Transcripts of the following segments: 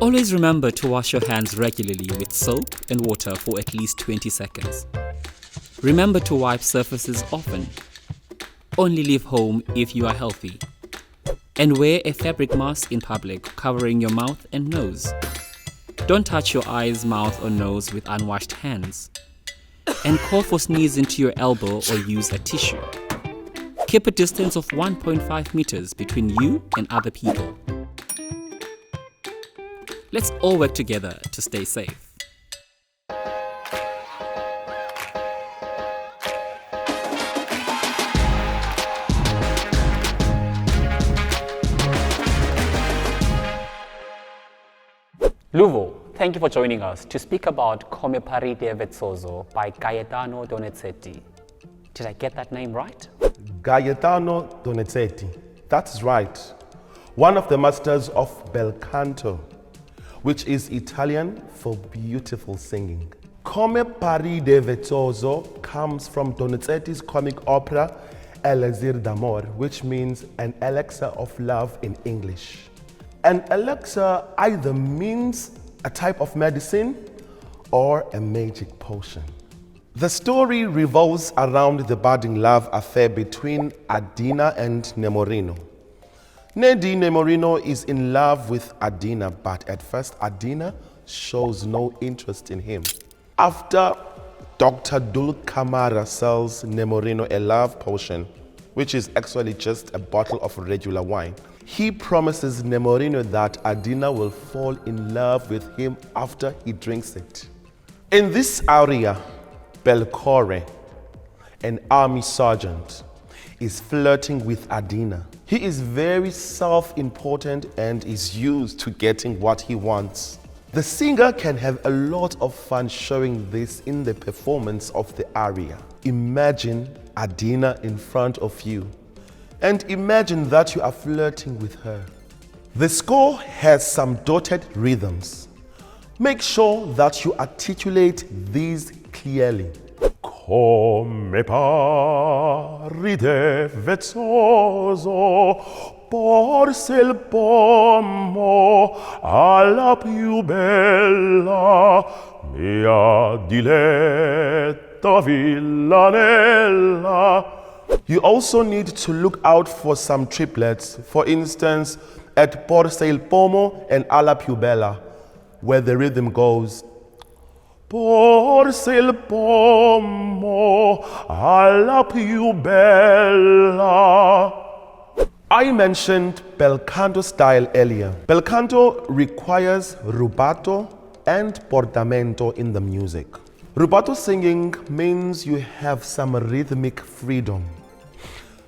Always remember to wash your hands regularly with soap and water for at least 20 seconds. Remember to wipe surfaces often. Only leave home if you are healthy. And wear a fabric mask in public covering your mouth and nose. Don't touch your eyes, mouth or nose with unwashed hands. And cough or sneeze into your elbow or use a tissue. Keep a distance of 1.5 meters between you and other people. Let's all work together to stay safe. Luvo, thank you for joining us to speak about Come Paride Vezzoso by Gaetano Donizetti. Did I get that name right? Gaetano Donizetti, that's right. One of the masters of Bel Canto, which is Italian for beautiful singing. Come Paride Vezzoso comes from Donizetti's comic opera Elixir d'Amor, which means an elixir of love in English. An elixir either means a type of medicine or a magic potion. The story revolves around the budding love affair between Adina and Nemorino. Nedi Nemorino is in love with Adina, but at first Adina shows no interest in him. After Dr. Dulcamara sells Nemorino a love potion, which is actually just a bottle of regular wine, he promises Nemorino that Adina will fall in love with him after he drinks it. In this aria, Belcore, an army sergeant, is flirting with Adina. He is very self-important and is used to getting what he wants. The singer can have a lot of fun showing this in the performance of the aria. Imagine Adina in front of you, and imagine that you are flirting with her. The score has some dotted rhythms. Make sure that you articulate these clearly. Come paride vezzoso, porse il pomo alla più bella, mia diletta villanella. You also need to look out for some triplets, for instance, at porse il pomo and alla più bella, where the rhythm goes porse il pomo alla più bella. I mentioned bel canto style earlier. Bel canto requires rubato and portamento in the music. Rubato singing means you have some rhythmic freedom,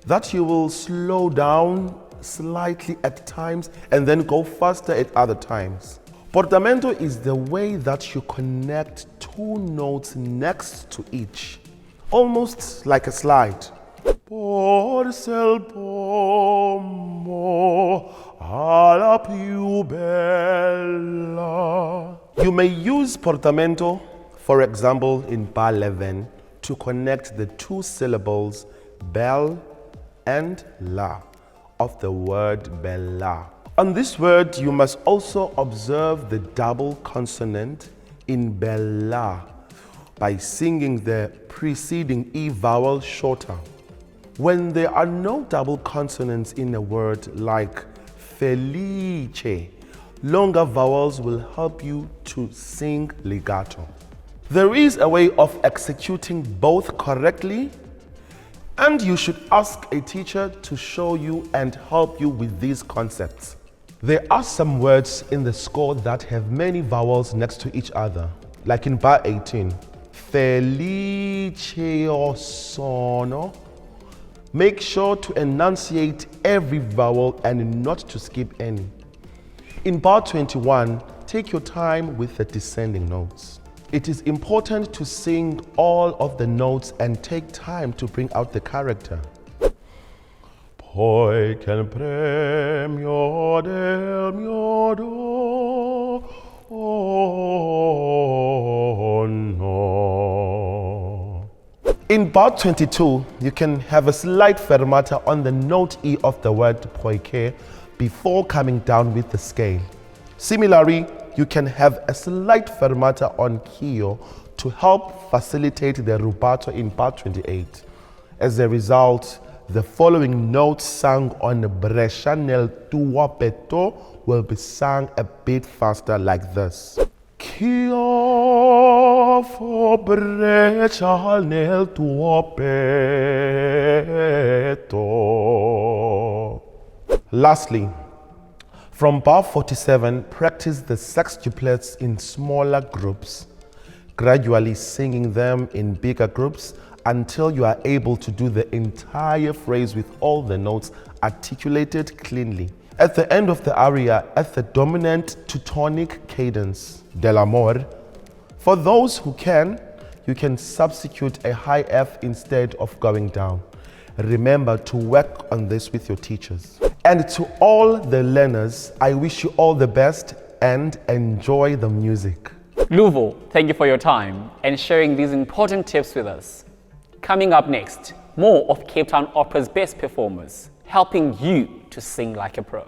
that you will slow down slightly at times and then go faster at other times. Portamento is the way that you connect two notes next to each, almost like a slide. Porse il pomo alla più bella. You may use portamento, for example, in bar 11, to connect the two syllables bel and la of the word bella. On this word, you must also observe the double consonant in bella by singing the preceding E vowel shorter. When there are no double consonants in a word like felice, longer vowels will help you to sing legato. There is a way of executing both correctly, and you should ask a teacher to show you and help you with these concepts. There are some words in the score that have many vowels next to each other, like in bar 18, felice o sono. Make sure to enunciate every vowel and not to skip any. In bar 21, take your time with the descending notes. It is important to sing all of the notes and take time to bring out the character. Poi che il premio del mio dono. In bar 22, you can have a slight fermata on the note E of the word poiché before coming down with the scale. Similarly, you can have a slight fermata on kio to help facilitate the rubato in part 28. As a result, the following notes sung on Brescia nel tuo petto will be sung a bit faster like this. Kio fo Brescia nel tuo petto. Lastly, from bar 47, practice the sextuplets in smaller groups, gradually singing them in bigger groups until you are able to do the entire phrase with all the notes articulated cleanly. At the end of the aria, at the dominant teutonic cadence, dell'amor, for those who can, you can substitute a high F instead of going down. Remember to work on this with your teachers. And to all the learners, I wish you all the best and enjoy the music. Luvo, thank you for your time and sharing these important tips with us. Coming up next, more of Cape Town Opera's best performers, helping you to sing like a pro.